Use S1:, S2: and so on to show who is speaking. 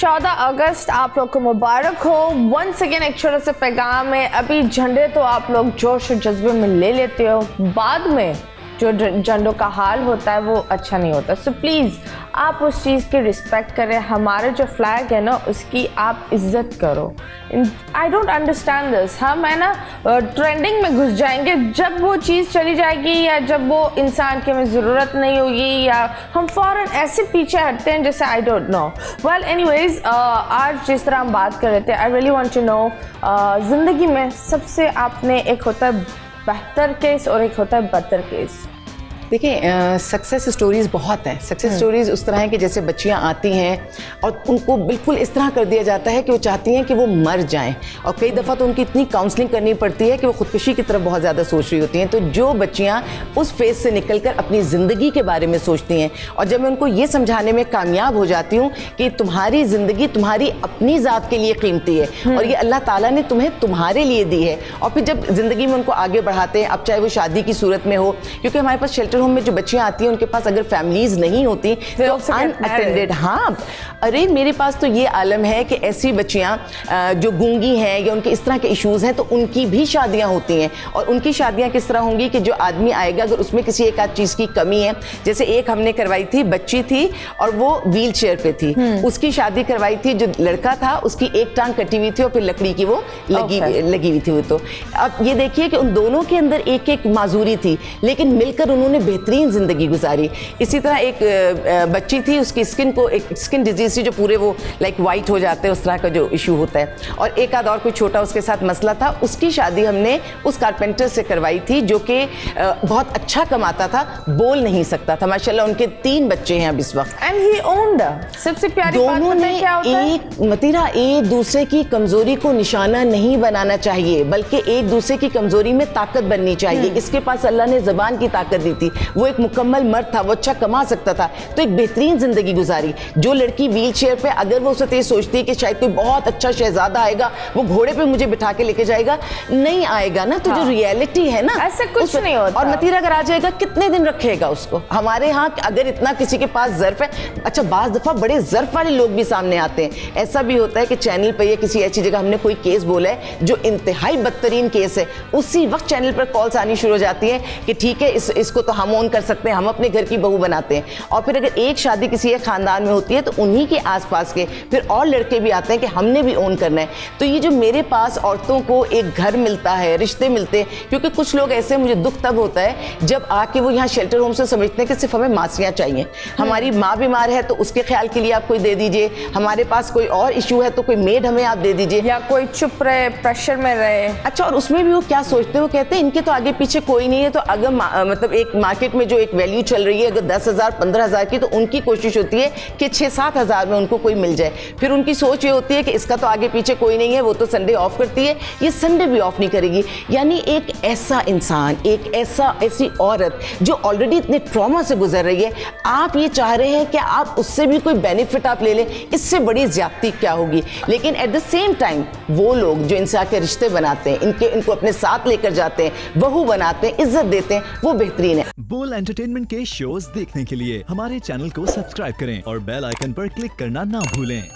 S1: 14 अगस्त आप लोग को मुबारक हो। वंस अगेन एक छोटा सा पैगाम है, अभी झंडे तो आप लोग जोश और जज्बे में ले लेते हो, बाद में जो झंडों का हाल होता है वो अच्छा नहीं होता। सो प्लीज़ आप उस चीज़ की रिस्पेक्ट करें, हमारे जो फ्लैग है ना उसकी आप इज्जत करो। I don't understand this. हम है ना ट्रेंडिंग में घुस जाएंगे जब वो चीज़ चली जाएगी या जब वो इंसान की हमें ज़रूरत नहीं होगी, या हम फ़ौरन ऐसे पीछे हटते हैं जैसे I don't know. Well anyways, आज जिस तरह हम बात कर रहे थे, I really want to know, ज़िंदगी में सबसे आपने, एक होता है बेहतर केस और एक होता है बदतर केस।
S2: देखिए, सक्सेस स्टोरीज़ बहुत हैं। सक्सेस स्टोरीज़ उस तरह हैं कि जैसे बच्चियां आती हैं और उनको बिल्कुल इस तरह कर दिया जाता है कि वो चाहती हैं कि वो मर जाएं, और कई दफ़ा तो उनकी इतनी काउंसलिंग करनी पड़ती है कि वो ख़ुदकुशी की तरफ बहुत ज़्यादा सोच रही होती हैं। तो जो बच्चियां उस फेज़ से निकल कर अपनी ज़िंदगी के बारे में सोचती हैं, और जब मैं उनको ये समझाने में कामयाब हो जाती हूँ कि तुम्हारी ज़िंदगी तुम्हारी अपनी ज़ात के लिए कीमती है और ये अल्लाह ताला ने तुम्हें तुम्हारे लिए दी है, और फिर जब ज़िंदगी में उनको आगे बढ़ाते हैं, अब चाहे वो शादी की सूरत में हो, क्योंकि हमारे पास शेल्टर होम में जो बच्चियां आती हैं उनके पास अगर फैमिलीज नहीं होती तो अनअटेंडेड, हाँ, अरे मेरे पास तो ये आलम है कि ऐसी बच्चियां जो गूंगी हैं या उनके इस तरह के इश्यूज हैं तो उनकी भी शादियां होती हैं। और उनकी शादियां किस तरह होंगी कि जो आदमी आएगा अगर उसमें किसी एक आध चीज़ की कमी है, जैसे एक हमने करवाई थी, बच्ची थी और वो व्हील चेयर पे थी, उसकी शादी करवाई थी, जो लड़का था उसकी एक टांग कटी हुई थी और फिर लकड़ी की वो लगी हुई थी। वो तो अब ये देखिए कि उन दोनों के अंदर एक एक माजूरी थी, लेकिन मिलकर उन्होंने बेहतरीन जिंदगी गुजारी। इसी तरह एक बच्ची थी, उसकी स्किन को एक स्किन डिजीज थी जो पूरे वो लाइक वाइट हो जाते हैं, उस तरह का जो इशू होता है, और एक आध और कोई छोटा उसके साथ मसला था। उसकी शादी हमने उस कारपेंटर से करवाई थी जो कि बहुत अच्छा कमाता था, बोल नहीं सकता था, माशाल्लाह उनके 3 बच्चे हैं अब इस वक्त।
S1: And he owned. सबसे प्यारी बात
S2: दोनों ने एक मतीरा एक दूसरे की कमजोरी को निशाना नहीं बनाना चाहिए, बल्कि एक दूसरे की कमजोरी में ताकत बननी चाहिए। इसके पास अल्लाह ने ज़बान की ताकत दी थी, वो एक मुकम्मल मर्द था, वो अच्छा कमा सकता था, तो एक बेहतरीन जिंदगी गुजारी। जो लड़की व्हील चेयर पे, अगर वो उससे ये सोचती है कि शायद कोई बहुत अच्छा शहजादा आएगा, वो घोड़े पे मुझे बिठा के लेके जाएगा, नहीं आएगा ना। तो जो रियलिटी है ना,
S1: ऐसे कुछ नहीं होता।
S2: और मतीरा अगर आ जाएगा कितने दिन रखेगा उसको? हमारे यहाँ अगर इतना किसी के पास ज़र्फ है, अच्छा बाज दफा बड़े ज़र्फ वाले लोग भी सामने आते हैं। ऐसा भी होता है कि चैनल पर या किसी ऐसी जगह हमने कोई केस बोला है जो इंतहाई बदतरीन केस है, उसी वक्त चैनल पर कॉल्स आनी शुरू हो जाती है कि ठीक है इसको तो हम ऑन कर सकते हैं, हम अपने घर की बहू बनाते हैं। और फिर अगर एक शादी किसी एक खानदान में होती है तो उन्हीं के आसपास के फिर और लड़के भी आते हैं कि हमने भी ऑन करना है। तो ये जो मेरे पास औरतों को एक घर मिलता है, रिश्ते मिलते हैं, क्योंकि कुछ लोग ऐसे, मुझे दुख तब होता है जब आके वो यहाँ शेल्टर होम से समझते हैं कि सिर्फ हमें मासियाँ चाहिए, हमारी माँ बीमार है तो उसके ख्याल के लिए आप कोई दे दीजिए, हमारे पास कोई और इशू है तो कोई मेड हमें आप दे दीजिए,
S1: या कोई चुप रहे, प्रेशर में रहे।
S2: अच्छा, और उसमें भी वो क्या सोचते हैं, वो कहते हैं इनके तो आगे पीछे कोई नहीं है, तो अगर मतलब एक मार्केट में जो एक वैल्यू चल रही है अगर 10,000 15,000 की, तो उनकी कोशिश होती है कि 6-7 हज़ार में उनको कोई मिल जाए। फिर उनकी सोच ये होती है कि इसका तो आगे पीछे कोई नहीं है, वो तो संडे ऑफ करती है, ये संडे भी ऑफ नहीं करेगी। यानी एक ऐसा इंसान, एक ऐसी औरत जो ऑलरेडी इतने ट्रॉमा से गुजर रही है, आप ये चाह रहे हैं कि आप उससे भी कोई बेनिफिट आप ले लें, इससे बड़ी ज्यादती क्या होगी? लेकिन एट द सेम टाइम वो लोग जो इनसे आके रिश्ते बनाते हैं, इनको अपने साथ लेकर जाते हैं, बहू बनाते हैं, इज्जत देते हैं, वो बेहतरीन है।
S3: बोल एंटरटेनमेंट के शोज देखने के लिए हमारे चैनल को सब्सक्राइब करें और बेल आइकन पर क्लिक करना ना भूलें।